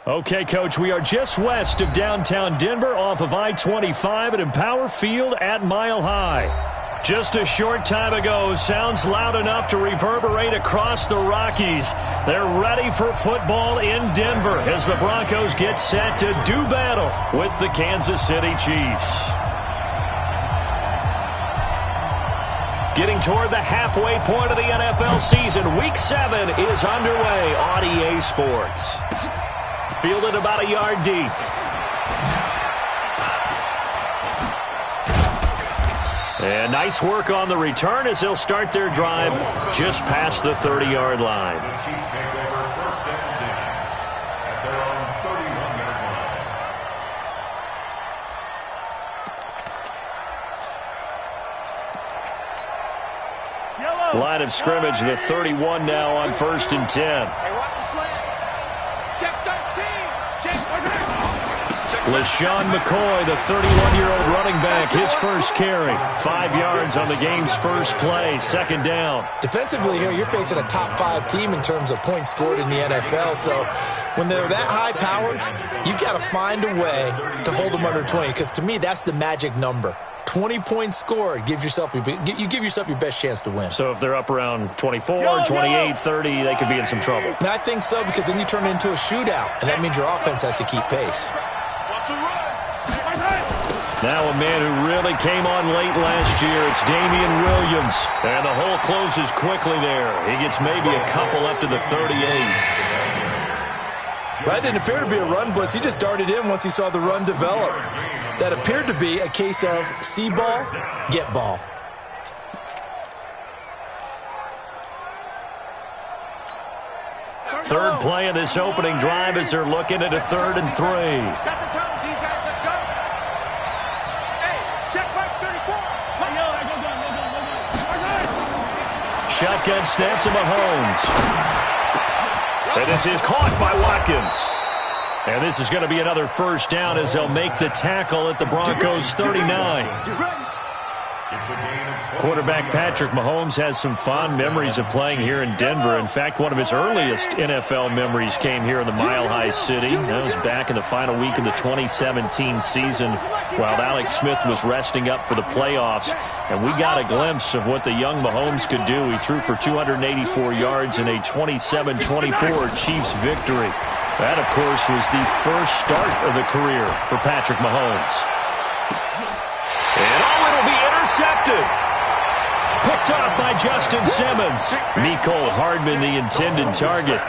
Okay, Coach, we are just west of downtown Denver off of I-25 at Empower Field at Mile High. Just a short time ago, sounds loud enough to reverberate across the Rockies. They're ready for football in Denver as the Broncos get set to do battle with the Kansas City Chiefs. Getting toward the halfway point of the NFL season, Week 7 is underway on EA Sports. Fielded about a yard deep. And nice work on the return as they'll start their drive just past the 30-yard line. The Chiefs take over 1st and 10 at their own 31-yard line. Line of scrimmage, the 31 now on 1st and 10. Hey, watch the slant. Check 13. Check. LaShawn McCoy, the 31-year-old running back, his first carry. 5 yards on the game's first play, second down. Defensively here, you're facing a top 5 team in terms of points scored in the NFL. So when they're that high-powered, you've got to find a way to hold them under 20. Because to me, that's the magic number. 20 points scored, you give yourself your best chance to win. So if they're up around 24, 28, 30, they could be in some trouble. And I think so, because then you turn it into a shootout, and that means your offense has to keep pace. Now a man who really came on late last year, it's Damian Williams. And the hole closes quickly there. He gets maybe a couple up to the 38. That didn't appear to be a run blitz. He just darted in once he saw the run develop. That appeared to be a case of see ball, get ball. Third play of this opening drive as they're looking at a 3rd and 3. Set the tone, defense. Let's go. Hey, check back 34. Shotgun snap to Mahomes. And this is caught by Watkins. And this is going to be another first down as they'll make the tackle at the Broncos 39. Quarterback Patrick Mahomes has some fond memories of playing here in Denver. In fact, one of his earliest NFL memories came here in the Mile High City. That was back in the final week of the 2017 season while Alex Smith was resting up for the playoffs. And we got a glimpse of what the young Mahomes could do. He threw for 284 yards in a 27-24 Chiefs victory. That, of course, was the first start of the career for Patrick Mahomes. And it'll be intercepted. Picked off by Justin Simmons. Mecole Hardman, the intended target.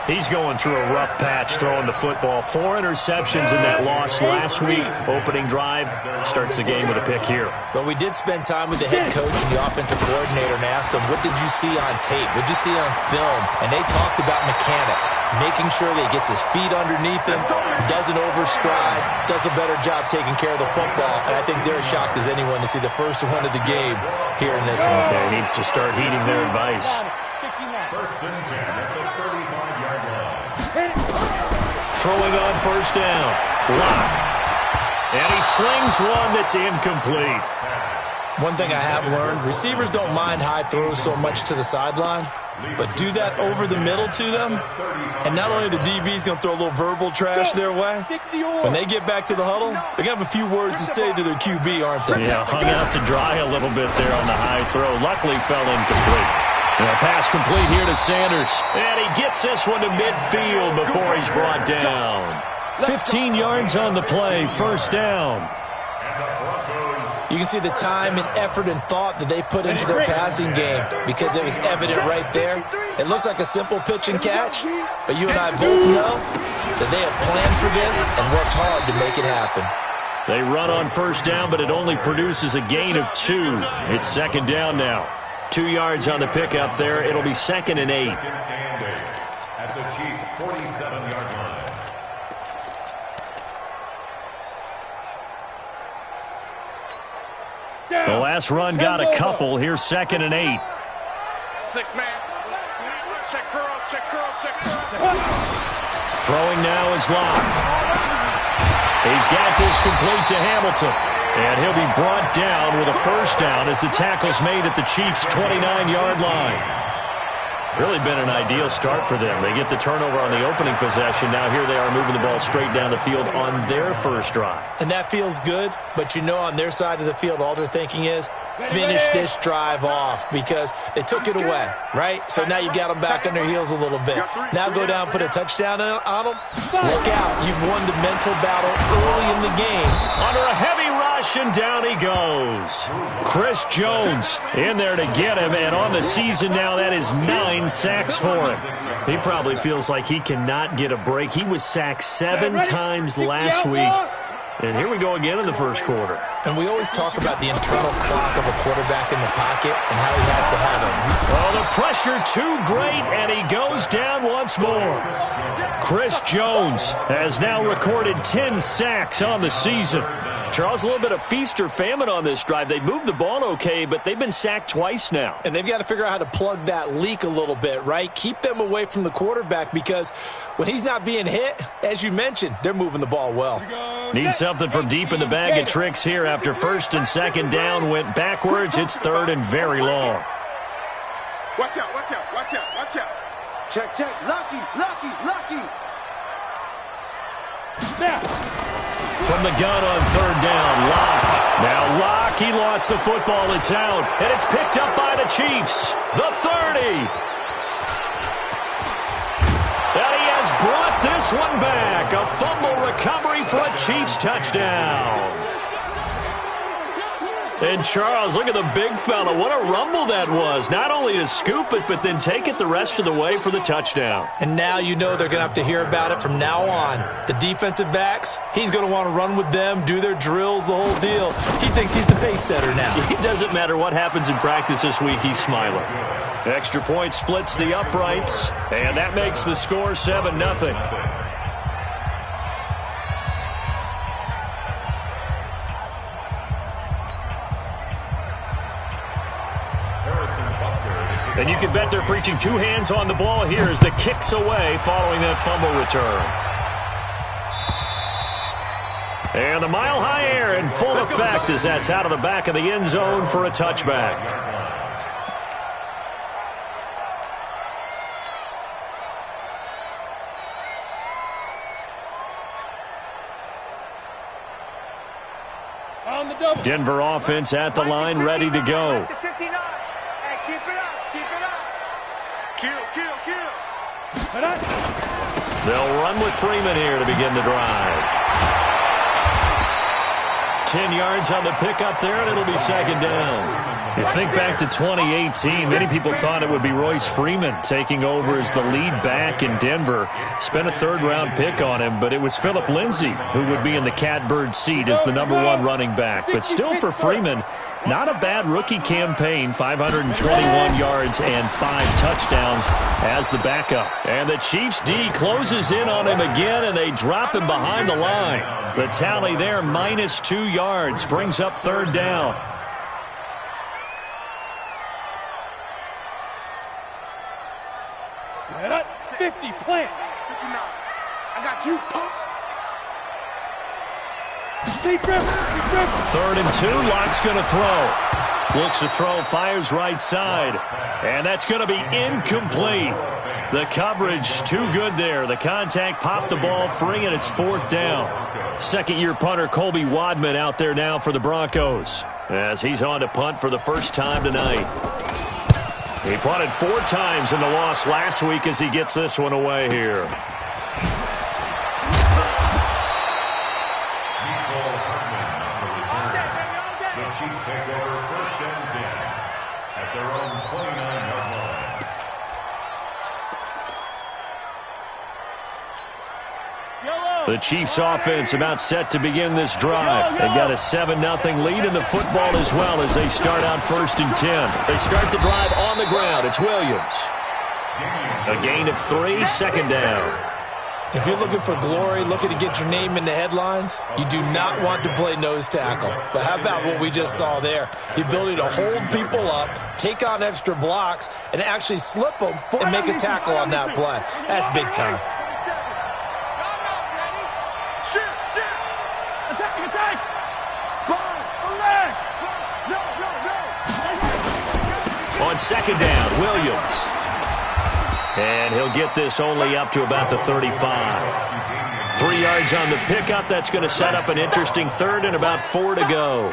He's going through a rough patch throwing the football. 4 interceptions in that loss last week. Opening drive starts the game with a pick here. But we did spend time with the head coach and the offensive coordinator and asked him, what did you see on tape? What did you see on film? And they talked about mechanics, making sure that he gets his feet underneath him, doesn't overstride, does a better job taking care of the football. And I think they're as shocked as anyone to see the first one of the game here in this one. Yeah, he needs to start heeding their advice. 1st and 10 at the 35-yard line. Throwing on first down. Lock. And he slings one that's incomplete. One thing I have learned, receivers don't mind high throws so much to the sideline, but do that over the middle to them, and not only the DB's going to throw a little verbal trash their way, when they get back to the huddle, they're going to have a few words to say to their QB, aren't they? Yeah, hung out to dry a little bit there on the high throw. Luckily fell incomplete. And a pass complete here to Sanders. And he gets this one to midfield before he's brought down. 15 yards on the play, first down. You can see the time and effort and thought that they put into their passing game because it was evident right there. It looks like a simple pitch and catch, but you and I both know that they have planned for this and worked hard to make it happen. They run on first down, but it only produces a gain of 2. It's second down now. 2 yards on the pickup there. It'll be 2nd and 8. At the Chiefs' 47-yard line. The last run got a couple. Here's 2nd and 8. 6-man. Check curls, check curls, check curls. Throwing now is Locke. He's got this complete to Hamilton. And he'll be brought down with a first down as the tackle's made at the Chiefs' 29-yard line. Really been an ideal start for them. They get the turnover on the opening possession. Now here they are moving the ball straight down the field on their first drive. And that feels good, but you know on their side of the field, all they're thinking is, finish this drive off because they took it away, right? So now you got them back on their heels a little bit. Now go down, put a touchdown on them. Look out. You've won the mental battle early in the game. Under a heavy rush, and down he goes. Chris Jones in there to get him, and on the season now, that is 9 sacks for him. He probably feels like he cannot get a break. He was sacked 7 times last week. And here we go again in the first quarter. And we always talk about the internal clock of a quarterback in the pocket and how he has to have it. Oh, the pressure too great, and he goes down once more. Chris Jones has now recorded 10 sacks on the season. Charles, a little bit of feast or famine on this drive. They moved the ball okay, but they've been sacked twice now. And they've got to figure out how to plug that leak a little bit, right? Keep them away from the quarterback because when he's not being hit, as you mentioned, they're moving the ball well. Need something from deep in the bag of tricks here after first and second down went backwards. It's third and very long. Watch out, watch out, watch out, watch out. Check, check. Lucky, lucky, lucky. From the gun on third down, Locke. Now Locke, he lost the football. It's out, and it's picked up by the Chiefs. The 30. And he has brought this one back. A fumble recovery for a Chiefs touchdown. And Charles, look at the big fella. What a rumble that was. Not only to scoop it, but then take it the rest of the way for the touchdown. And now you know they're going to have to hear about it from now on. The defensive backs, he's going to want to run with them, do their drills, the whole deal. He thinks he's the pace setter now. It doesn't matter what happens in practice this week, he's smiling. Extra point splits the uprights, and that makes the score 7-0. And you can bet they're preaching 2 hands on the ball here as the kick's away following that fumble return. And the mile-high air in full effect as that's out of the back of the end zone for a touchback. Denver offense at the line, ready to go. Keep it up, keep it up. Kill, kill, kill. They'll run with Freeman here to begin the drive. 10 yards on the pickup there, and it'll be second down. You think back to 2018, many people thought it would be Royce Freeman taking over as the lead back in Denver. Spent a third-round pick on him, but it was Philip Lindsay who would be in the catbird seat as the #1 running back. But still for Freeman, not a bad rookie campaign, 521 yards and 5 touchdowns as the backup. And the Chiefs D closes in on him again, and they drop him behind the line. The tally there, -2 yards, brings up third down. Set up, 50, plant. 59. I got you, pump. Third and 2, Locke's going to throw. Looks to throw, fires right side. And that's going to be incomplete. The coverage too good there. The contact popped the ball free, and it's fourth down. Second-year punter Colby Wadman out there now for the Broncos as he's on to punt for the first time tonight. He punted 4 times in the loss last week as he gets this one away here. The Chiefs offense about set to begin this drive. They've got a 7-0 lead in the football as well as they start out first and 10. They start the drive on the ground. It's Williams. A gain of 3, second down. If you're looking for glory, looking to get your name in the headlines, you do not want to play nose tackle. But how about what we just saw there? The ability to hold people up, take on extra blocks, and actually slip them and make a tackle on that play. That's big time. On second down, Williams. And he'll get this only up to about the 35. 3 yards on the pickup. That's going to set up an interesting third and about 4 to go.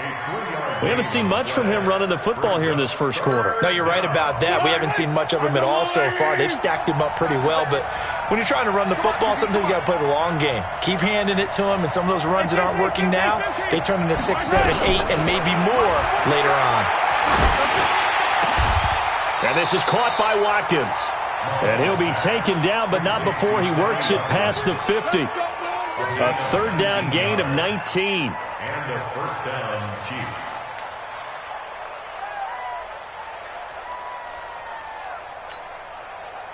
We haven't seen much from him running the football here in this first quarter. No, you're right about that. We haven't seen much of him at all so far. They've stacked him up pretty well, but when you're trying to run the football, sometimes you got to play the long game. Keep handing it to him, and some of those runs that aren't working now, they turn into 6, 7, 8, and maybe more later on. And this is caught by Watkins. And he'll be taken down, but not before he works it past the 50. A third down gain of 19. And a first down, Chiefs.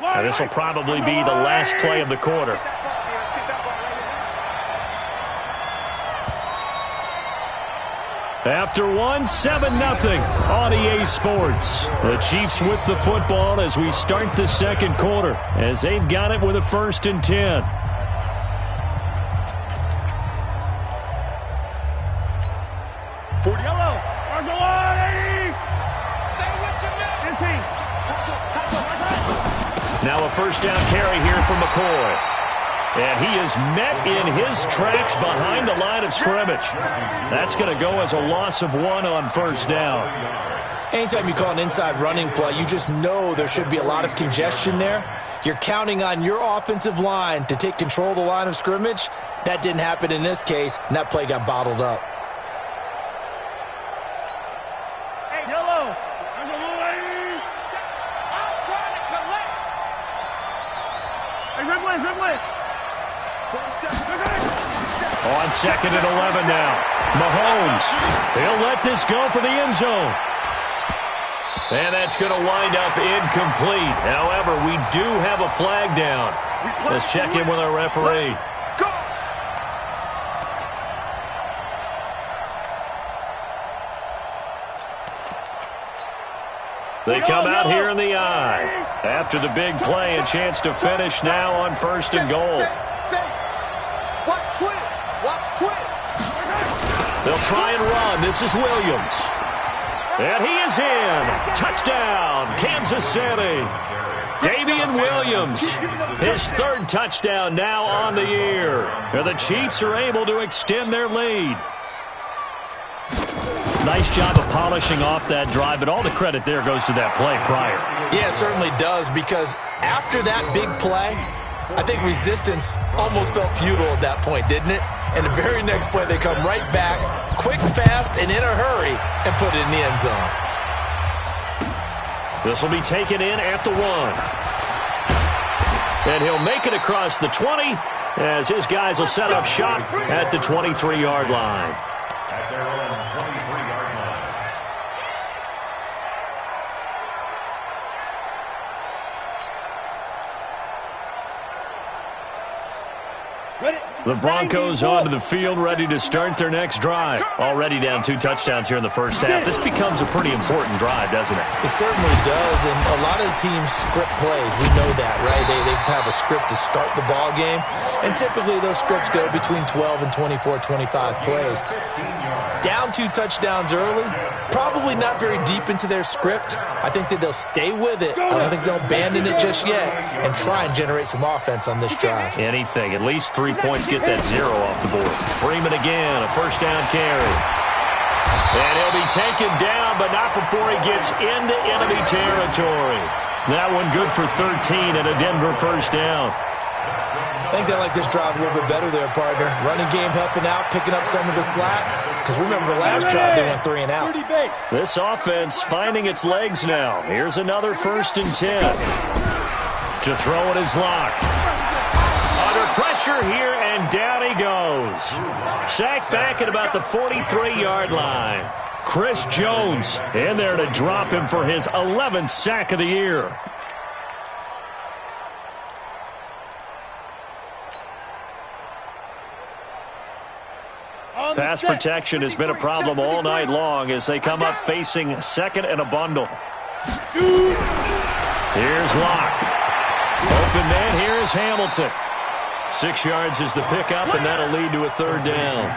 Now this will probably be the last play of the quarter. After one, 7-0 on EA Sports. The Chiefs with the football as we start the second quarter, as they've got it with a 1st and 10. Now a first down carry here from McCoy. And he is met in his tracks behind the line of scrimmage. That's going to go as a loss of 1 on first down. Anytime you call an inside running play, you just know there should be a lot of congestion there. You're counting on your offensive line to take control of the line of scrimmage. That didn't happen in this case, and that play got bottled up. On 2nd and 11 now. Mahomes. He'll let this go for the end zone. And that's going to wind up incomplete. However, we do have a flag down. Let's check in with our referee. They come out here in the eye. After the big play, a chance to finish now on 1st and goal. Watch twins. They'll try and run. This is Williams. And he is in. Touchdown, Kansas City. Damian Williams, his 3rd touchdown now on the year. And the Chiefs are able to extend their lead. Nice job of polishing off that drive, but all the credit there goes to that play prior. Yeah, it certainly does, because after that big play, I think resistance almost felt futile at that point, didn't it? And the very next play, they come right back, quick, fast, and in a hurry, and put it in the end zone. This will be taken in at the 1. And he'll make it across the 20 as his guys will set up shop at the 23-yard line. At their own 23-yard line. The Broncos onto the field, ready to start their next drive. Already down 2 touchdowns here in the first half. This becomes a pretty important drive, doesn't it? It certainly does, and a lot of the teams script plays. We know that, right? They have a script to start the ball game, and typically those scripts go between 12 and 24, 25 plays. Down 2 touchdowns early, probably not very deep into their script. I think that they'll stay with it. I don't think they'll abandon it just yet and try and generate some offense on this drive. Anything. At least 3 points, get that 0 off the board. Freeman again, a first down carry. And he'll be taken down, but not before he gets into enemy territory. That one good for 13 and a Denver first down. I think they like this drive a little bit better there, partner. Running game helping out, picking up some of the slack. Because remember the last drive, they went 3 and out. This offense finding its legs now. Here's another 1st and 10. To throw it is Locke. Under pressure here, and down he goes. Sacked back at about the 43-yard line. Chris Jones in there to drop him for his 11th sack of the year. Pass protection has been a problem all night long as they come up facing 2nd and a bundle. Here's Locke. Open man, here is Hamilton. 6 yards is the pickup, and that'll lead to a 3rd down.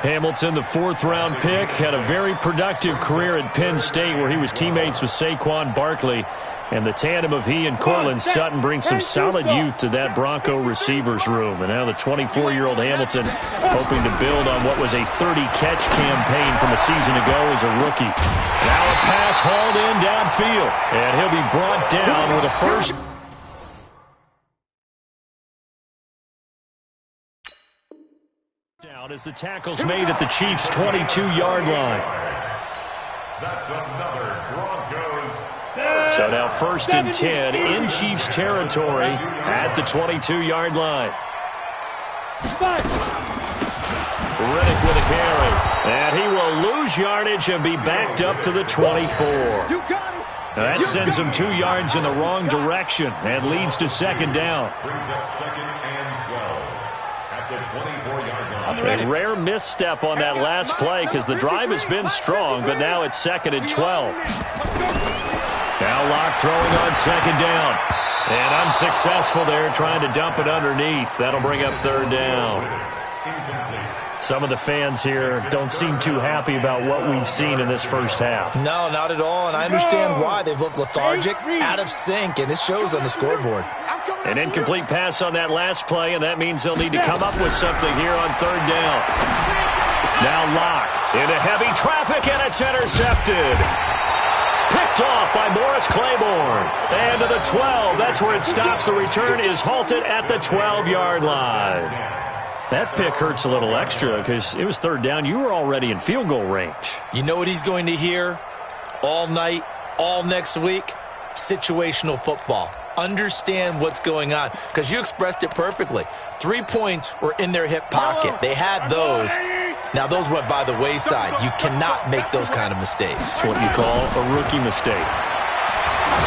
Hamilton, the 4th-round pick, had a very productive career at Penn State where he was teammates with Saquon Barkley. And the tandem of he and Cortland Sutton brings some solid youth to that Bronco receivers room. And now the 24-year-old Hamilton hoping to build on what was a 30-catch campaign from a season ago as a rookie. Now a pass hauled in downfield. And he'll be brought down with a first. Down as the tackle's made at the Chiefs' 22-yard line. That's another Broncos. So now 1st and 10 in Chiefs territory at the 22-yard line. Riddick with a carry. And he will lose yardage and be backed up to the 24. That sends him 2 yards in the wrong direction and leads to 2nd down. Brings up 2nd and 12 at the 24-yard line. A rare misstep on that last play because the drive has been strong, but now it's 2nd and 12. Now Locke throwing on 2nd down. And unsuccessful there, trying to dump it underneath. That'll bring up 3rd down. Some of the fans here don't seem too happy about what we've seen in this first half. No, not at all, and I understand why. They've looked lethargic, out of sync, and it shows on the scoreboard. An incomplete pass on that last play, and that means they'll need to come up with something here on 3rd down. Now Locke into heavy traffic, and it's intercepted. Picked off by Morris Claiborne. And to the 12. That's where it stops. The return is halted at the 12-yard line. That pick hurts a little extra because it was 3rd down. You were already in field goal range. You know what he's going to hear all night, all next week? Situational football. Understand what's going on because you expressed it perfectly. 3 points were in their hip pocket. They had those. Now, those went by the wayside. You cannot make those kind of mistakes. What you call a rookie mistake.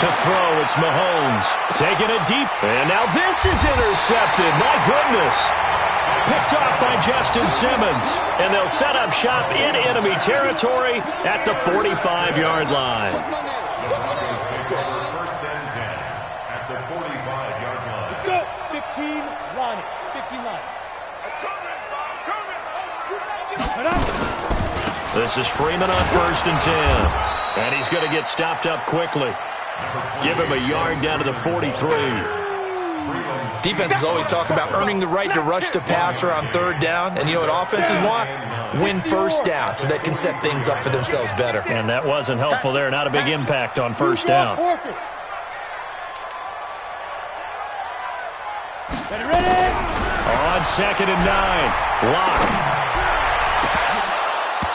To throw, it's Mahomes. Taking it deep. And now this is intercepted. My goodness. Picked off by Justin Simmons. And they'll set up shop in enemy territory at the 45-yard line. 1st and 10 at the 45-yard line. Let's go. 15 line. 15 line. This is Freeman on 1st and 10. And he's going to get stopped up quickly. Give him a yard down to the 43. Defenses always talk about earning the right to rush the passer on 3rd down. And you know what offenses want? Win 1st down so they can set things up for themselves better. And that wasn't helpful there. Not a big impact on 1st down. On 2nd and 9. Locke.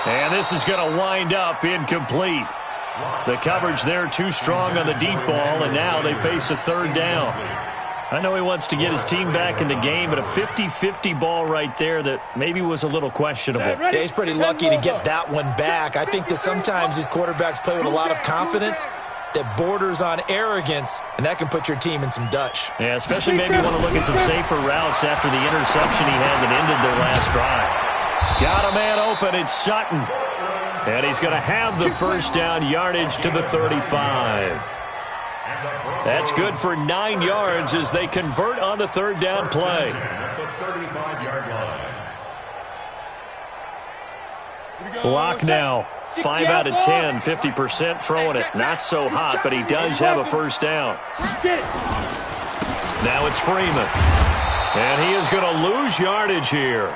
And this is going to wind up incomplete. The coverage there too strong on the deep ball, and now they face a 3rd down. I know he wants to get his team back in the game, but a 50-50 ball right there that maybe was a little questionable. Yeah, he's pretty lucky to get that one back. I think that sometimes these quarterbacks play with a lot of confidence that borders on arrogance, and that can put your team in some Dutch. Yeah, especially maybe want to look at some safer routes after the interception he had that ended their last drive. Got a man open, it's Sutton. And he's going to have the 1st down yardage to the 35. That's good for 9 yards as they convert on the 3rd down play. Locke now, 5 out of 10, 50% throwing it. Not so hot, but he does have a 1st down. Now it's Freeman. And he is going to lose yardage here.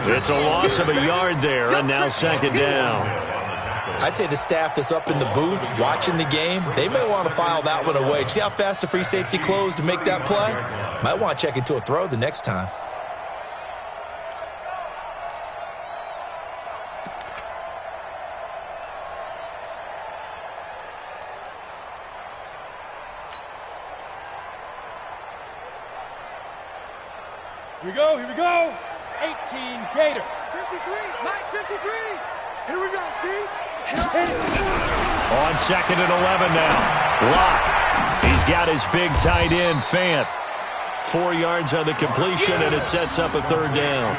It's a loss of a yard there, and now 2nd down. I'd say the staff that's up in the booth watching the game, they may want to file that one away. See how fast the free safety closed to make that play? Might want to check into a throw the next time. Here we go. 18 Gator. 53, Mike 53. Here we go, D. On 2nd and 11 now. Locke. He's got his big tight end, Fant. 4 yards on the completion, and it sets up a 3rd down.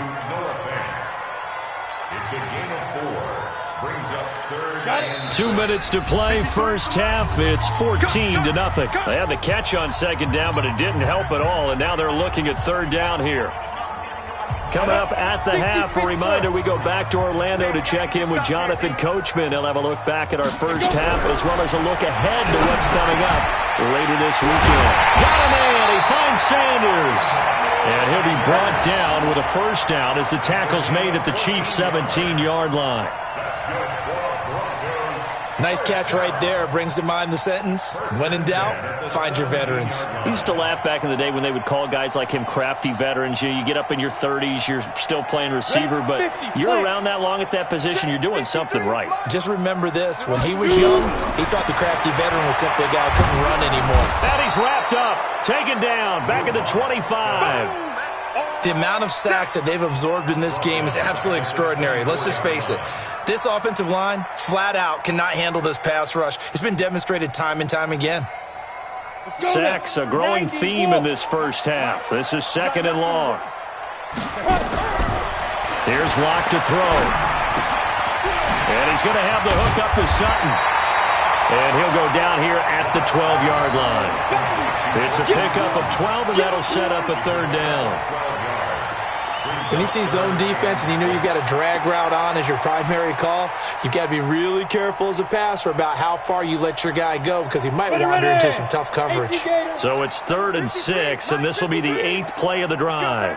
It's a gain of 4. Brings up 3rd and 2 minutes to play, first half. It's 14-0. They had the catch on 2nd down, but it didn't help at all, and now they're looking at 3rd down here. Coming up at the half, a reminder, we go back to Orlando to check in with Jonathan Coachman. He'll have a look back at our first half as well as a look ahead to what's coming up later this weekend. Got a man. He finds Sanders. And he'll be brought down with a first down as the tackle's made at the Chiefs' 17-yard line. Nice catch right there. Brings to mind the sentence, when in doubt, find your veterans. I used to laugh back in the day when they would call guys like him crafty veterans. You get up in your 30s, you're still playing receiver, but you're around that long at that position, you're doing something right. Just remember this. When he was young, he thought the crafty veteran was simply a guy who couldn't run anymore. And he's wrapped up, taken down, back at the 25. The amount of sacks that they've absorbed in this game is absolutely extraordinary. Let's just face it. This offensive line, flat out, cannot handle this pass rush. It's been demonstrated time and time again. Sacks, a growing theme in this first half. This is 2nd and long. Here's Locke to throw. And he's going to have the hook up to Sutton. And he'll go down here at the 12-yard line. It's a pickup of 12, and that'll set up a 3rd down. When you see zone defense and you know you've got a drag route on as your primary call, you've got to be really careful as a passer about how far you let your guy go because he might wander into some tough coverage. So it's 3rd and 6, and this will be the 8th play of the drive.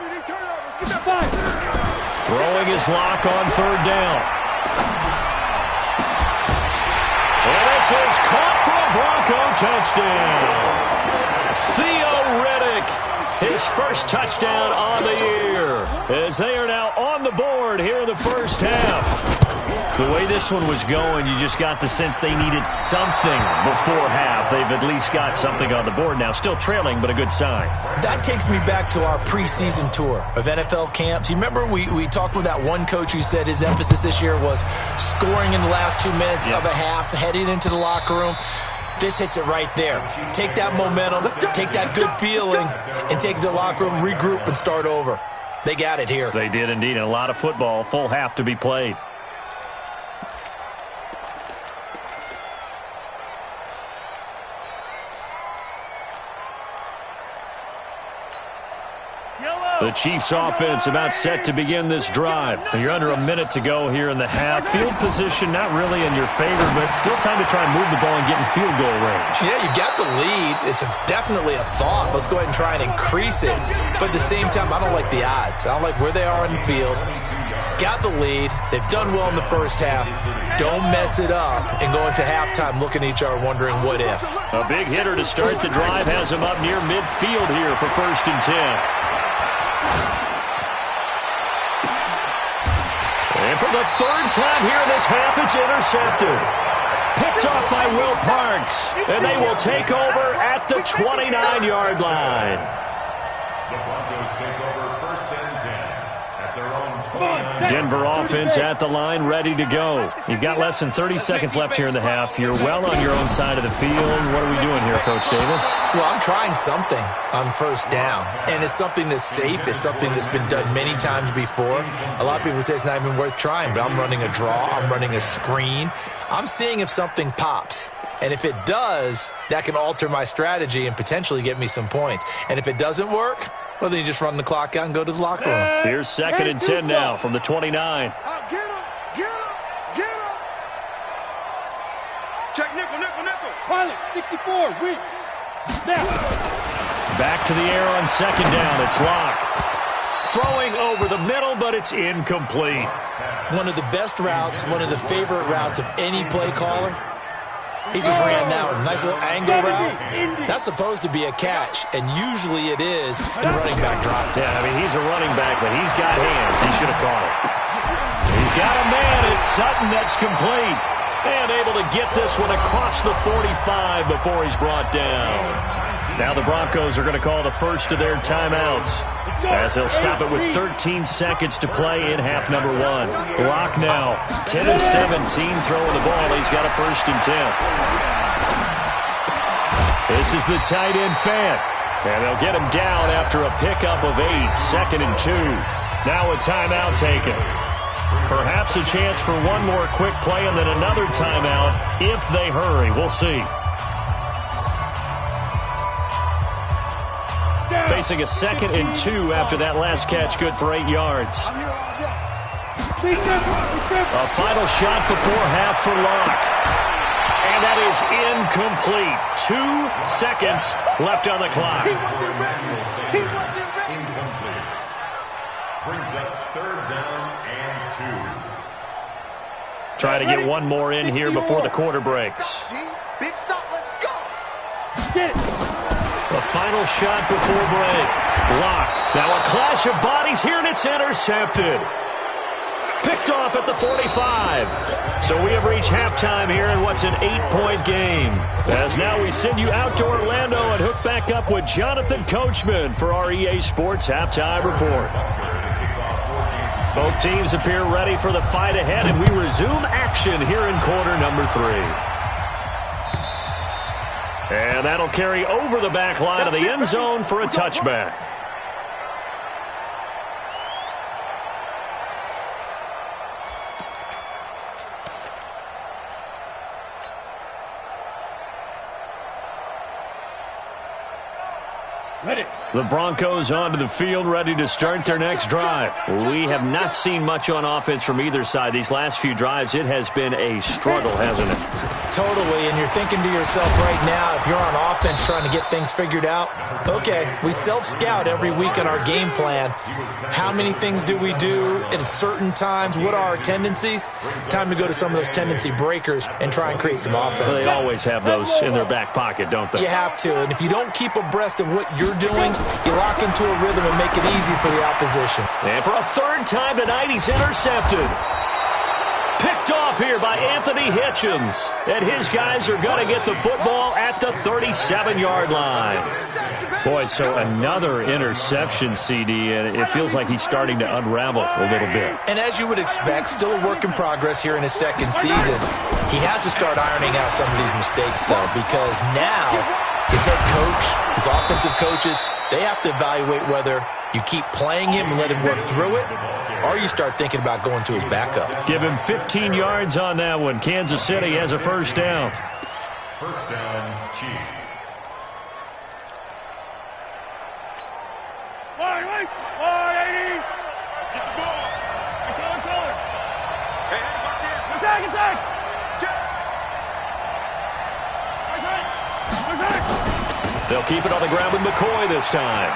Throwing his Lock on 3rd down. And this is caught for a Bronco touchdown. Theo Riddick. His first touchdown on the year as they are now on the board here in the first half. The way this one was going, you just got the sense they needed something before half. They've at least got something on the board now. Still trailing, but a good sign. That takes me back to our preseason tour of NFL camps. You remember we talked with that one coach who said his emphasis this year was scoring in the last 2 minutes of a half, heading into the locker room. This hits it right there. Take that momentum, take that good feeling, and take it to the locker room, regroup, and start over. They got it here. They did indeed, and a lot of football, full half to be played. The Chiefs offense about set to begin this drive. You're under a minute to go here in the half. Field position not really in your favor, but still time to try and move the ball and get in field goal range. Yeah, you got the lead. It's definitely a thought. Let's go ahead and try and increase it. But at the same time, I don't like the odds. I don't like where they are in the field. Got the lead. They've done well in the first half. Don't mess it up and go into halftime looking at each other wondering what if. A big hitter to start the drive has him up near midfield here for 1st and 10. And for the 3rd time here in this half, it's intercepted. Picked off by Will Parks. And they will take over at the 29-yard line. The Broncos take over 1st and 10 at their own 29. Denver offense at the line, ready to go. You've got less than 30 seconds left here in the half. You're well on your own side of the field. What are we doing here, Coach Davis? Well, I'm trying something on 1st down, and it's something that's safe. It's something that's been done many times before. A lot of people say it's not even worth trying, but I'm running a draw. I'm running a screen. I'm seeing if something pops. And if it does, that can alter my strategy and potentially get me some points. And if it doesn't work, well, then you just run the clock out and go to the locker room. Here's 2nd and 10 now from the 29. Get him! Get him! Get him! Check nickel, nickel, nickel. Pilot, 64, weak. Now. Back to the air on 2nd down. It's Locke. Throwing over the middle, but it's incomplete. One of the best routes, one of the favorite routes of any play caller. He just ran that one. Nice little angle route. That's supposed to be a catch, and usually it is, and the running back dropped it. Yeah, I mean, he's a running back, but he's got hands. He should have caught it. He's got a man. It's Sutton that's complete. And able to get this one across the 45 before he's brought down. Now the Broncos are going to call the first of their timeouts as they'll stop it with 13 seconds to play in half number 1. Locke now, 10 of 17 throwing the ball. He's got a 1st and 10. This is the tight end Fant. And they'll get him down after a pickup of 8, 2nd and 2. Now a timeout taken. Perhaps a chance for one more quick play and then another timeout if they hurry. We'll see. Facing a 2nd and 2 after that last catch, good for 8 yards. A final shot before half for Locke. And that is incomplete. 2 seconds left on the clock. Incomplete. Brings up 3rd down and 2. Try to get one more in here before the quarter breaks. Big stop, let's go. Get it. The final shot before break. Locke. Now a clash of bodies here, and it's intercepted. Picked off at the 45. So we have reached halftime here in what's an 8-point game. As now we send you out to Orlando and hook back up with Jonathan Coachman for our EA Sports Halftime Report. Both teams appear ready for the fight ahead, and we resume action here in quarter number 3. And that'll carry over the back line of the end zone for a touchback. The Broncos onto the field, ready to start their next drive. We have not seen much on offense from either side. These last few drives, it has been a struggle, hasn't it? Totally, and you're thinking to yourself right now, if you're on offense trying to get things figured out, okay, we self-scout every week in our game plan. How many things do we do at certain times? What are our tendencies? Time to go to some of those tendency breakers and try and create some offense. Well, they always have those in their back pocket, don't they? You have to, and if you don't keep abreast of what you're doing, you lock into a rhythm and make it easy for the opposition. And for a 3rd time tonight, he's intercepted. Picked off here by Anthony Hitchens. And his guys are going to get the football at the 37-yard line. Boy, so another interception, CD, and it feels like he's starting to unravel a little bit. And as you would expect, still a work in progress here in his 2nd season. He has to start ironing out some of these mistakes, though, because now his head coach, his offensive coaches, they have to evaluate whether you keep playing him and let him work through it, or you start thinking about going to his backup. Give him 15 yards on that one. Kansas City has a 1st down. 1st down, Chiefs. Wide, 80. Get the ball. I'm telling. Hey, watch it. Attack. They'll keep it on the ground with McCoy this time.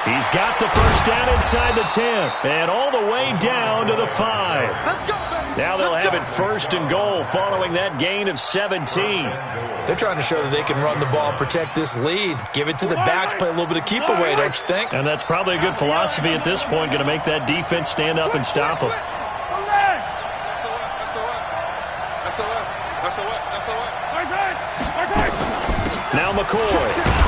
He's got the 1st down inside the 10 and all the way down to the 5. Now they'll have it 1st and goal following that gain of 17. They're trying to show that they can run the ball and protect this lead. Give it to the backs, play a little bit of keep away, don't you think? And that's probably a good philosophy at this point, going to make that defense stand up and stop them. Now McCoy.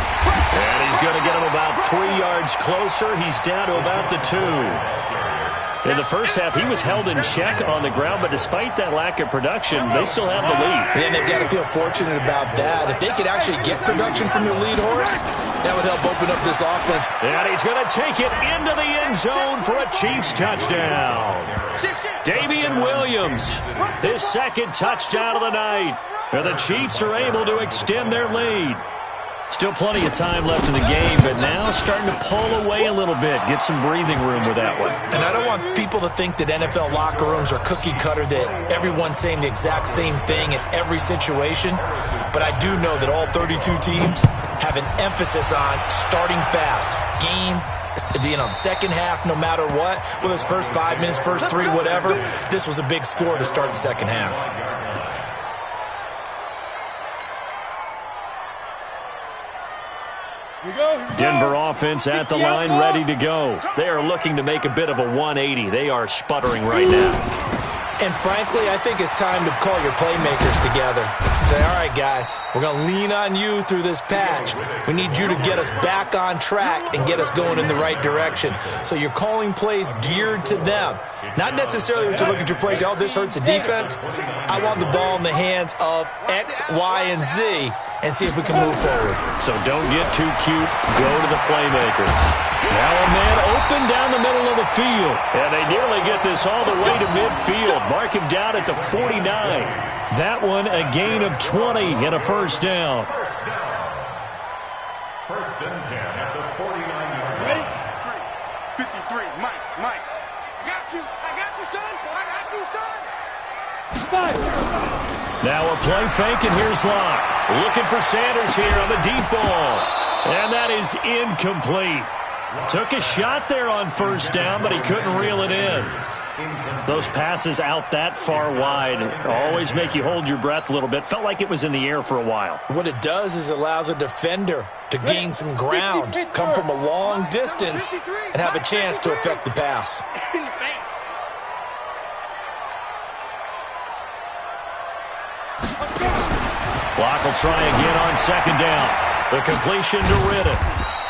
And he's going to get him about 3 yards closer. He's down to about the 2. In the first half, he was held in check on the ground, but despite that lack of production, they still have the lead. And they've got to feel fortunate about that. If they could actually get production from their lead horse, that would help open up this offense. And he's going to take it into the end zone for a Chiefs touchdown. Damian Williams, his 2nd touchdown of the night. And the Chiefs are able to extend their lead. Still plenty of time left in the game, but now starting to pull away a little bit, get some breathing room with that one. And I don't want people to think that NFL locker rooms are cookie cutter, that everyone's saying the exact same thing in every situation. But I do know that all 32 teams have an emphasis on starting fast. Game, the 2nd half, no matter what, whether it's first 5 minutes, first 3, whatever, this was a big score to start the 2nd half. Denver offense at the line, ready to go. They are looking to make a bit of a 180. They are sputtering right now. And frankly, I think it's time to call your playmakers together. Say, all right, guys, we're going to lean on you through this patch. We need you to get us back on track and get us going in the right direction. So you're calling plays geared to them. Not necessarily to look at your plays, oh, this hurts the defense. I want the ball in the hands of X, Y, and Z and see if we can move forward. So don't get too cute. Go to the playmakers. Now a man open down the middle of the field. And they nearly get this all the way to midfield. Mark him down at the 49. That one a gain of 20 and a 1st down. 1st and 10 at the you, son. I got you, son. 5. Now a play fake, and here's Locke. Looking for Sanders here on the deep ball. And that is incomplete. Took a shot there on first down, but he couldn't reel it in. Those passes out that far wide always make you hold your breath a little bit. Felt like it was in the air for a while. What it does is allows a defender to gain some ground, come from a long distance, and have a chance to affect the pass. Locke will try again on second down. The completion to Ridden.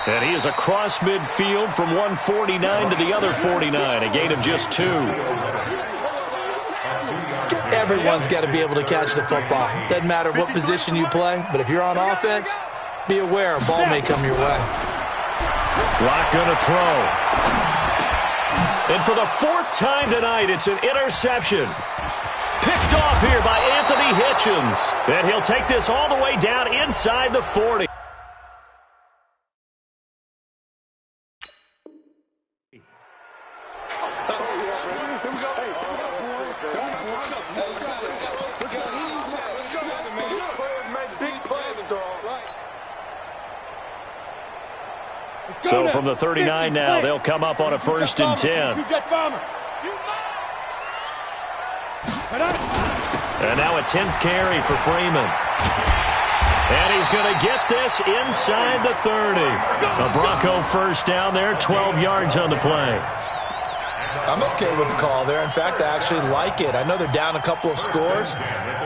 And he is across midfield from 149 to the other 49, a gain of just 2. Everyone's got to be able to catch the football. Doesn't matter what position you play, but if you're on offense, be aware a ball may come your way. Locke going to throw. And for the 4th time tonight, it's an interception. Picked off here by Anthony Hitchens. And he'll take this all the way down inside the 40. So from the 39 now, they'll come up on a 1st and 10. And now a 10th carry for Freeman. And he's going to get this inside the 30. A Bronco first down there, 12 yards on the play. I'm okay with the call there. In fact, I actually like it. I know they're down a couple of scores,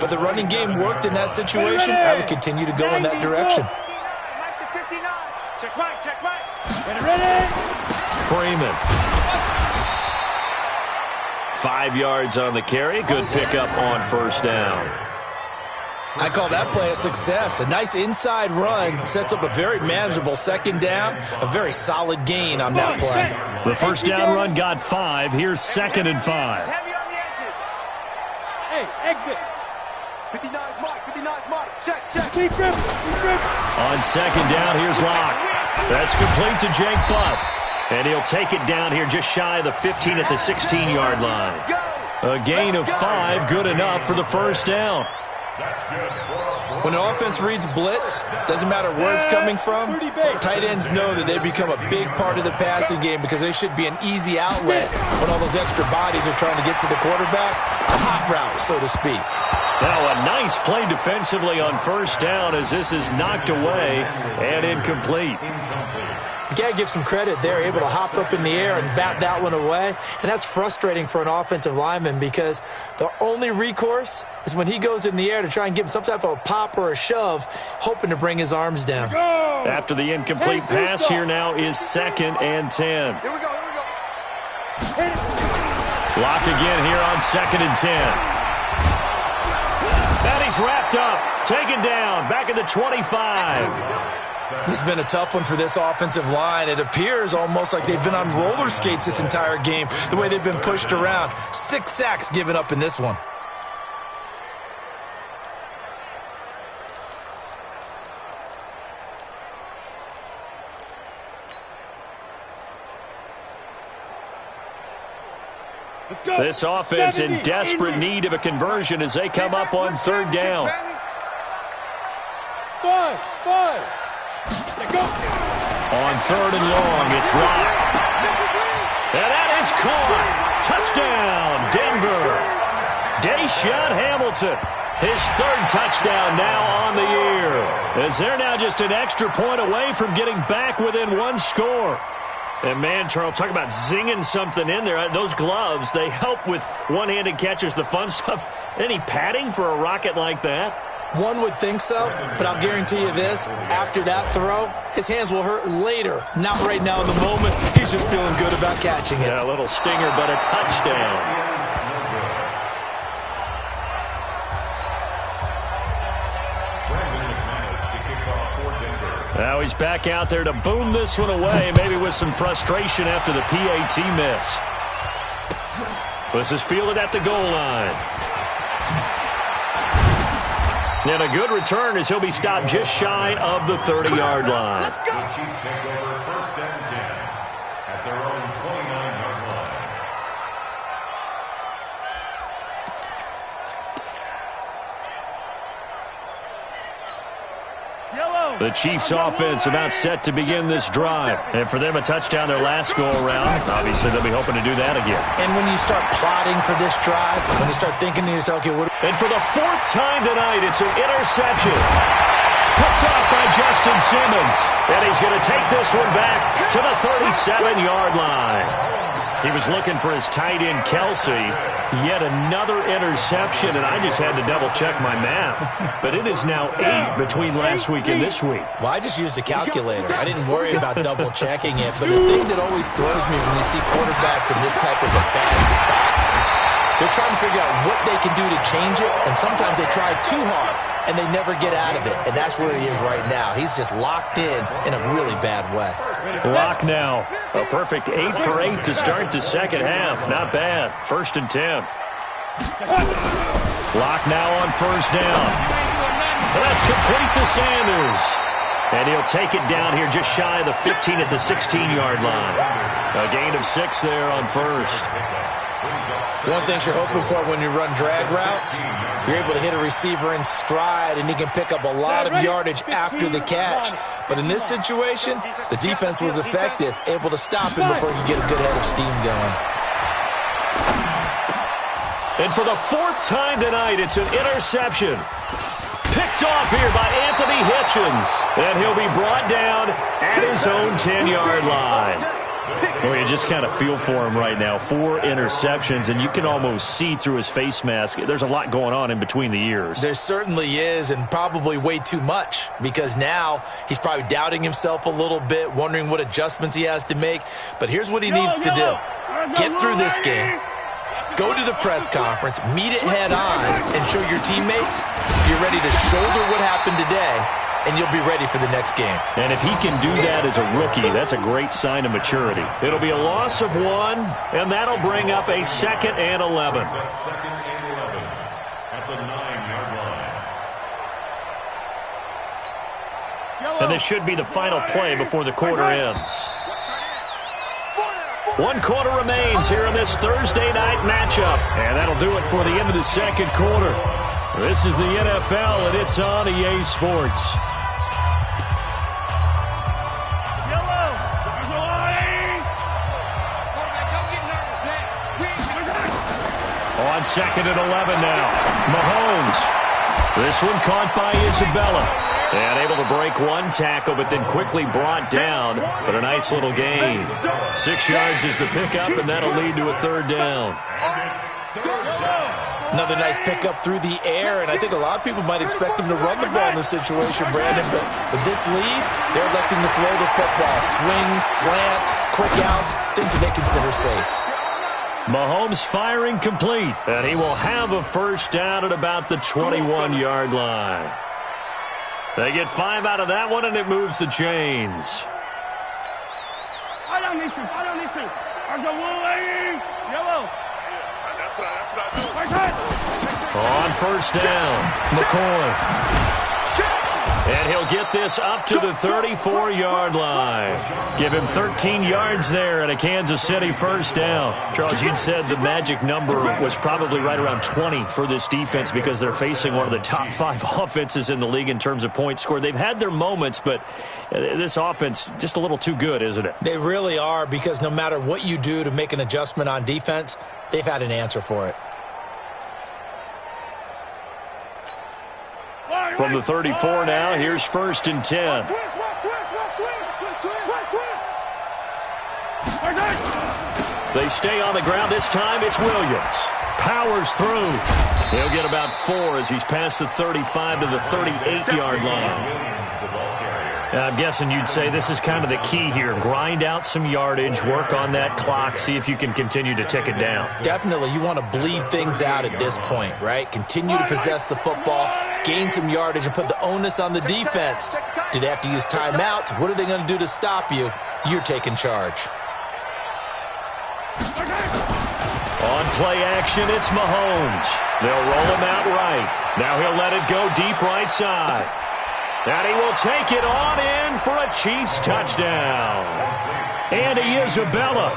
but the running game worked in that situation. I would continue to go in that direction. Check right, check right. Ready. Freeman. 5 yards on the carry. Good pickup on first down. I call that play a success. A nice inside run sets up a very manageable second down. A very solid gain on that play. The first down run got 5. Here's 2nd and 5. Heavy on the edges. Hey, exit. 59 Mike, 59 Mike. Check. Keep grip. On second down, here's Locke. That's complete to Jake Butt. And he'll take it down here just shy of the 15 at the 16-yard line. A gain of 5, good enough for the first down. When an offense reads blitz, doesn't matter where it's coming from, tight ends know that they become a big part of the passing game because they should be an easy outlet when all those extra bodies are trying to get to the quarterback. A hot route, so to speak. Now a nice play defensively on first down as this is knocked away and incomplete. You got to give some credit there, able to hop up in the air and bat that one away. And that's frustrating for an offensive lineman because the only recourse is when he goes in the air to try and give him some type of a pop or a shove, hoping to bring his arms down. After the incomplete pass, here now is 2nd and 10. Here we go. Locke again here on 2nd and 10. And he's wrapped up, taken down, back at the 25. This has been a tough one for this offensive line. It appears almost like they've been on roller skates this entire game, the way they've been pushed around. 6 sacks given up in this one. This offense in desperate need of a conversion as they come up on 3rd down. 5. On 3rd and long, it's Locke. And that is caught. Touchdown, Denver. Deshaun Hamilton, his 3rd touchdown now on the year. As they're now just an extra point away from getting back within 1 score. And man, Charles, talk about zinging something in there. Those gloves, they help with one-handed catches, the fun stuff. Any padding for a rocket like that? One would think so, but I'll guarantee you this. After that throw, his hands will hurt later. Not right now in the moment. He's just feeling good about catching it. Yeah, a little stinger, but a touchdown. Now he's back out there to boom this one away, maybe with some frustration after the PAT miss. This is fielded at the goal line. And a good return as he'll be stopped just shy of the 30-yard line. The Chiefs take over 1st and 10 at their own 29-yard The Chiefs offense about set to begin this drive. And for them, a touchdown their last go-around. Obviously, they'll be hoping to do that again. And when you start plotting for this drive, when you start thinking to yourself, okay, what... And for the 4th time tonight, it's an interception. Picked off by Justin Simmons. And he's going to take this one back to the 37-yard line. He was looking for his tight end, Kelsey. Yet another interception, and I just had to double-check my math. But it is now 8 between last week and this week. Well, I just used a calculator. I didn't worry about double-checking it. But the thing that always throws me when you see quarterbacks in this type of a bad spot, they're trying to figure out what they can do to change it, and sometimes they try too hard, and they never get out of it. And that's where he is right now. He's just locked in a really bad way. Lock now. A perfect 8 for 8 to start the second half. Not bad. 1st and 10. Lock now on 1st down. That's complete to Sanders. And he'll take it down here just shy of the 15 at the 16-yard line. A gain of 6 there on 1st. One thing you're hoping for when you run drag routes, you're able to hit a receiver in stride, and he can pick up a lot of yardage after the catch. But in this situation, the defense was effective, able to stop him before he could get a good head of steam going. And for the 4th time tonight, it's an interception. Picked off here by Anthony Hitchens. And he'll be brought down at his own 10-yard line. Well, you just kind of feel for him right now. 4 interceptions, and you can almost see through his face mask. There's a lot going on in between the ears. There certainly is, and probably way too much, because now he's probably doubting himself a little bit, wondering what adjustments he has to make. But here's what he needs to do. Get through this game, go to the press conference, meet it head on, and show your teammates you're ready to shoulder what happened today, and you'll be ready for the next game. And if he can do that as a rookie, that's a great sign of maturity. It'll be a loss of 1, and that'll bring up a 2nd and 11. Second and 11 at the 9-yard line. And this should be the final play before the quarter ends. 1 quarter remains here in this Thursday night matchup. And that'll do it for the end of the second quarter. This is the NFL, and it's on EA Sports. On 2nd and 11 now. Mahomes. This one caught by Isabella. And able to break 1 tackle, but then quickly brought down. But a nice little gain. 6 yards is the pickup, and that'll lead to a 3rd down. Another nice pickup through the air, and I think a lot of people might expect him to run the ball in this situation, Brandon. But with this lead, they're electing to throw the football. Swings, slants, quick outs, things that they consider safe. Mahomes firing complete, and he will have a 1st down at about the 21-yard line. They get 5 out of that one, and it moves the chains. On 1st down, McCoy. And he'll get this up to the 34-yard line. Give him 13 yards there and a Kansas City 1st down. Charles, you'd said the magic number was probably right around 20 for this defense because they're facing one of the top 5 offenses in the league in terms of points scored. They've had their moments, but this offense just a little too good, isn't it? They really are, because no matter what you do to make an adjustment on defense, they've had an answer for it. From the 34 now, here's 1st and 10. They stay on the ground. This time it's Williams. Powers through. He'll get about 4 as he's past the 35 to the 38-yard line. I'm guessing you'd say this is kind of the key here. Grind out some yardage, work on that clock, see if you can continue to tick it down. Definitely. You want to bleed things out at this point, right? Continue to possess the football, gain some yardage, and put the onus on the defense. Do they have to use timeouts? What are they going to do to stop you? You're taking charge. On play action, it's Mahomes. They'll roll him out right. Now he'll let it go deep right side. And he will take it on in for a Chiefs touchdown. Andy Isabella,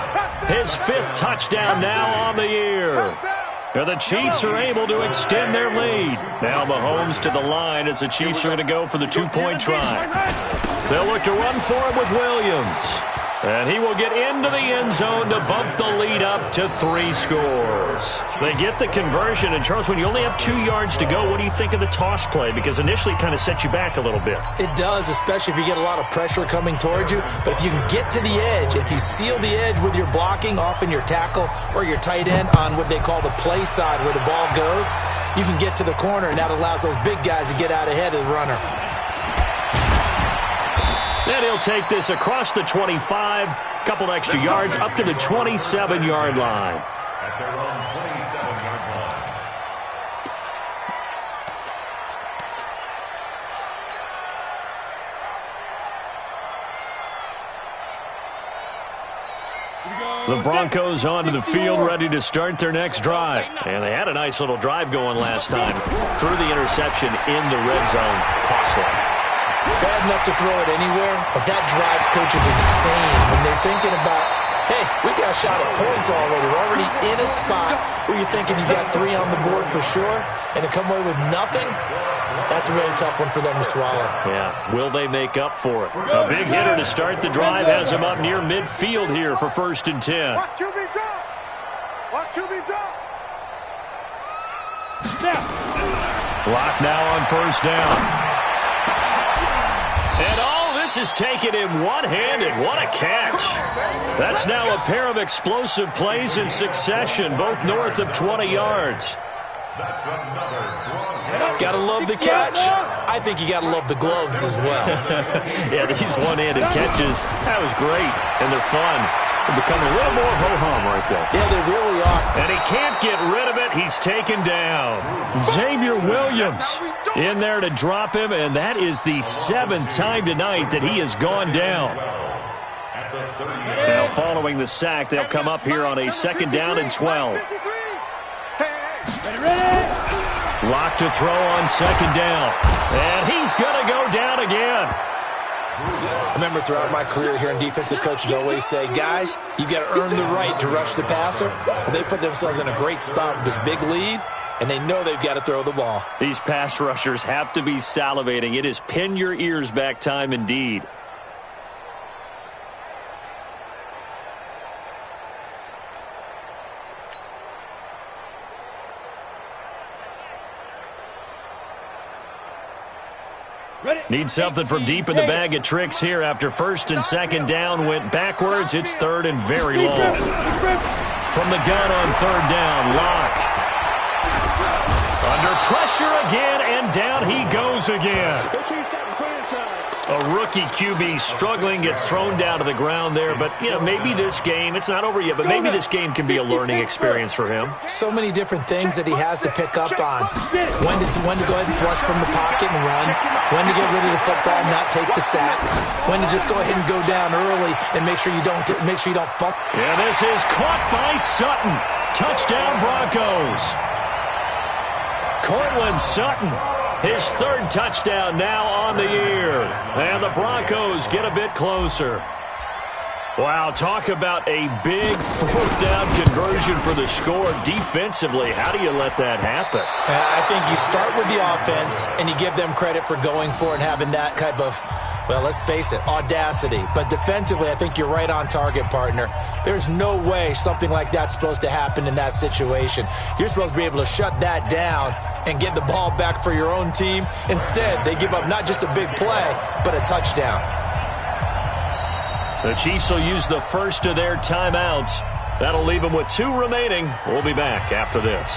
his 5th touchdown now on the year. And the Chiefs are able to extend their lead. Now Mahomes to the line as the Chiefs are going to go for the two-point try. They'll look to run for it with Williams. And he will get into the end zone to bump the lead up to 3 scores. They get the conversion. And, Charles, when you only have 2 yards to go, what do you think of the toss play? Because initially it kind of set you back a little bit. It does, especially if you get a lot of pressure coming towards you. But if you can get to the edge, if you seal the edge with your blocking, often your tackle or your tight end on what they call the play side where the ball goes, you can get to the corner, and that allows those big guys to get out ahead of the runner. And he'll take this across the 25, couple extra yards, up to the 27-yard line. At their own 27-yard line. The Broncos onto the field, ready to start their next drive. And they had a nice little drive going last time. Threw the interception in the red zone. Costly. Bad enough to throw it anywhere, but that drives coaches insane when they're thinking about, hey, we got a shot at points already. We're already in a spot where you're thinking you got 3 on the board for sure, and to come away with nothing, that's a really tough one for them to swallow. Yeah, will they make up for it? A big hitter to start the drive has him up near midfield here for 1st and 10. Watch QB drop. Watch QB drop. Snap. Block now on 1st down. And all this is taken in one-handed. What a catch. That's now a pair of explosive plays in succession, both north of 20 yards. That's another Gotta love the catch. I think you gotta love the gloves as well. Yeah, these one-handed catches, that was great, and they're fun. They're becoming a little more ho-hum right there. Yeah, they really are. And he can't get rid of it. He's taken down. Xavier Williams in there to drop him, and that is the 7th time tonight that he has gone down. Now, following the sack, they'll come up here on a 2nd down and 12. Lock to throw on 2nd down. And he's going to go down again. I remember throughout my career here in defensive coaches always say, guys, you got to earn the right to rush the passer. Well, they put themselves in a great spot with this big lead, and they know they've got to throw the ball. These pass rushers have to be salivating. It is pin your ears back time indeed. Need something from deep in the bag of tricks here after 1st and 2nd down went backwards. It's 3rd and very long. From the gun on 3rd down, Lock. Under pressure again, and down he goes again. A rookie QB struggling, gets thrown down to the ground there. But, you know, maybe this game, it's not over yet, but maybe this game can be a learning experience for him. So many different things that he has to pick up on. When to go ahead and flush from the pocket and run. When to get rid of the football and not take the sack. When to just go ahead and go down early and make sure you don't fumble. Yeah, this is caught by Sutton. Touchdown Broncos. Cortland Sutton. His 3rd touchdown now on the year. And the Broncos get a bit closer. Wow, talk about a big 4th down conversion for the score. Defensively, how do you let that happen? I think you start with the offense, and you give them credit for going for it and having that type of, well, let's face it, audacity. But defensively, I think you're right on target, partner. There's no way something like that's supposed to happen in that situation. You're supposed to be able to shut that down and get the ball back for your own team. Instead, they give up not just a big play, but a touchdown. The Chiefs will use the first of their timeouts. That'll leave them with 2 remaining. We'll be back after this.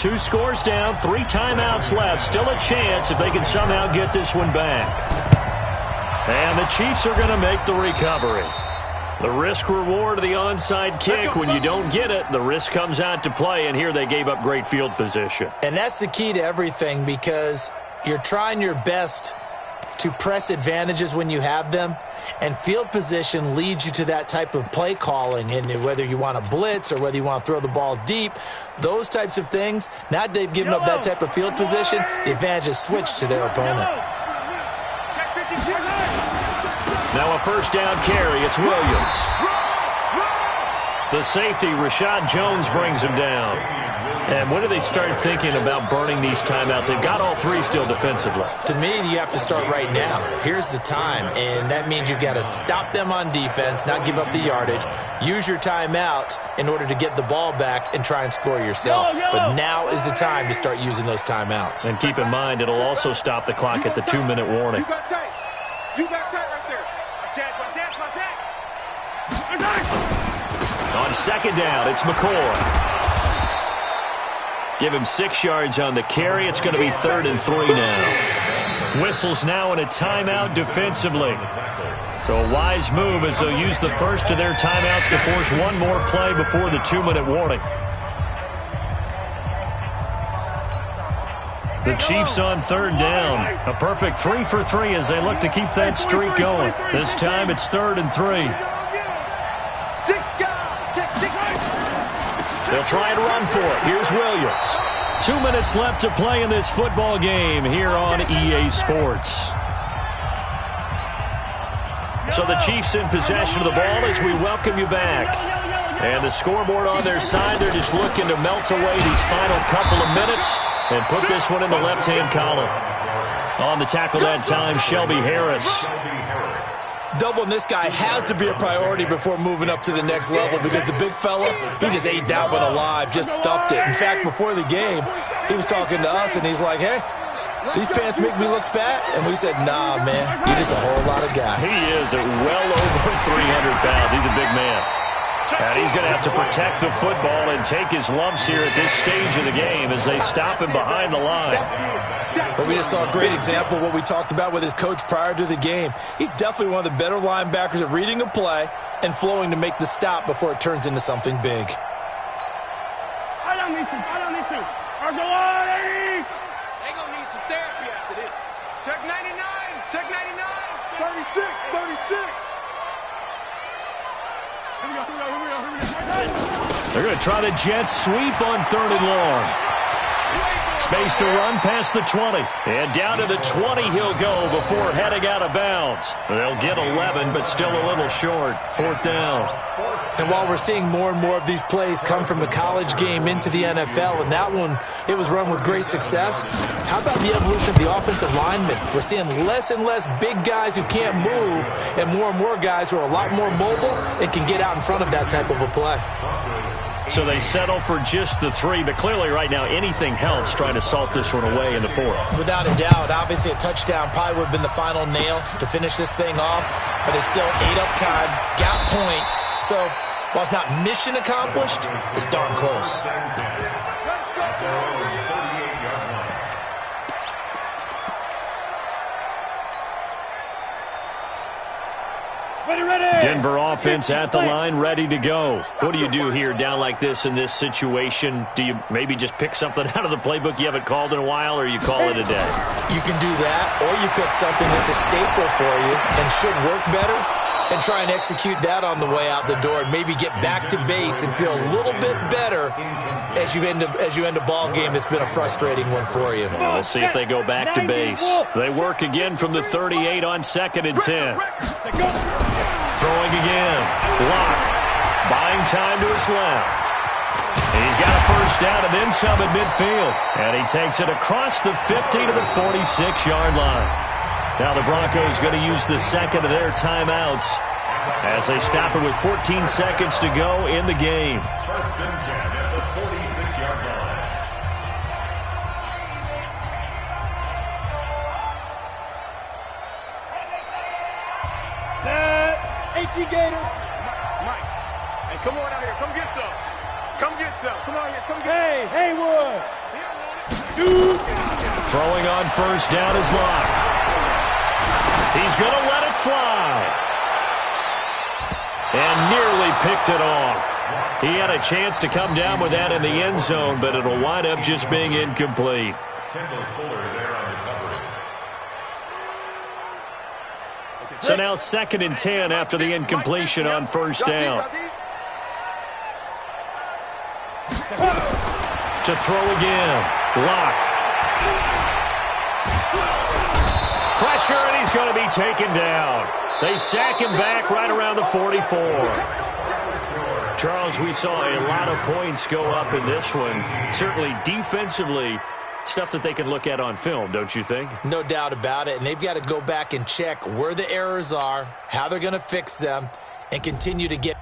Two scores down, 3 timeouts left. Still a chance if they can somehow get this one back. And the Chiefs are going to make the recovery. The risk-reward of the onside kick, when you don't get it, the risk comes out to play, and here they gave up great field position. And that's the key to everything, because you're trying your best to press advantages when you have them, and field position leads you to that type of play calling, and whether you want to blitz or whether you want to throw the ball deep, those types of things, now that they've given up that type of field position, the advantage is switched to their opponent. Now a 1st down carry. It's Williams. The safety, Rashad Jones, brings him down. And when do they start thinking about burning these timeouts? They've got all three still defensively. To me, you have to start right now. Here's the time, and that means you've got to stop them on defense, not give up the yardage, use your timeouts in order to get the ball back and try and score yourself. But now is the time to start using those timeouts. And keep in mind, it'll also stop the clock at the 2-minute warning. You got tight. You got tight right there. My chance. On second down, it's McCoy. Give him 6 yards on the carry. It's going to be 3rd and 3 now. Whistles now in a timeout defensively. So a wise move as they'll use the first of their timeouts to force one more play before the 2-minute warning. The Chiefs on 3rd down. A perfect 3 for 3 as they look to keep that streak going. This time it's 3rd and 3. They'll try and run for it. Here's Williams. 2 minutes left to play in this football game here on EA Sports. So the Chiefs in possession of the ball as we welcome you back. And the scoreboard on their side, they're just looking to melt away these final couple of minutes and put this one in the left-hand column. On the tackle that time, Shelby Harris. Doubling this guy has to be a priority before moving up to the next level because the big fella, he just ate that one alive, just stuffed it. In fact, before the game, he was talking to us, and he's like, hey, these pants make me look fat? And we said, nah, man, you're just a whole lot of guy. He is at well over 300 pounds. He's a big man. And he's going to have to protect the football and take his lumps here at this stage of the game as they stop him behind the line. But we just saw a great example of what we talked about with his coach prior to the game. He's definitely one of the better linebackers at reading a play and flowing to make the stop before it turns into something big. I don't need to. Arms go on, 80. They gonna need some therapy after this. Check 99. 36. Here we go. They're going to try the jet sweep on 3rd and long. Space to run past the 20. And down to the 20 he'll go before heading out of bounds. They'll get 11, but still a little short. 4th down. And while we're seeing more and more of these plays come from the college game into the NFL, and that one, it was run with great success, how about the evolution of the offensive linemen? We're seeing less and less big guys who can't move and more guys who are a lot more mobile and can get out in front of that type of a play. So they settle for just the 3, but clearly right now anything helps trying to salt this one away in the 4th. Without a doubt, obviously a touchdown probably would have been the final nail to finish this thing off, but it's still ate up time, got points. So while it's not mission accomplished, it's darn close. Denver offense at the line, ready to go. What do you do here down like this in this situation? Do you maybe just pick something out of the playbook you haven't called in a while, or you call it a day? You can do that, or you pick something that's a staple for you and should work better and try and execute that on the way out the door and maybe get back to base and feel a little bit better as you end a ball game that's been a frustrating one for you. We'll see if they go back to base. They work again from the 38 on 2nd and 10. Throwing again. Lock. Buying time to his left. He's got a first down and then some at midfield. And he takes it across the 50 to the 46-yard line. Now the Broncos going to use the second of their timeouts as they stop it with 14 seconds to go in the game. First and 10 at the 46-yard line. Set. 18 Gator. Mike. Hey, come on out here. Come get some. Come on here. Come get some. Hey, Haywood. Throwing on first down is Lock. He's going to let it fly. And nearly picked it off. He had a chance to come down with that in the end zone, but it'll wind up just being incomplete. So now 2nd and 10 after the incompletion on first down. To throw again. Lock. Pressure, and he's going to be taken down. They sack him back right around the 44. Charles, we saw a lot of points go up in this one. Certainly defensively, stuff that they can look at on film, don't you think? No doubt about it, and they've got to go back and check where the errors are, how they're going to fix them, and continue to get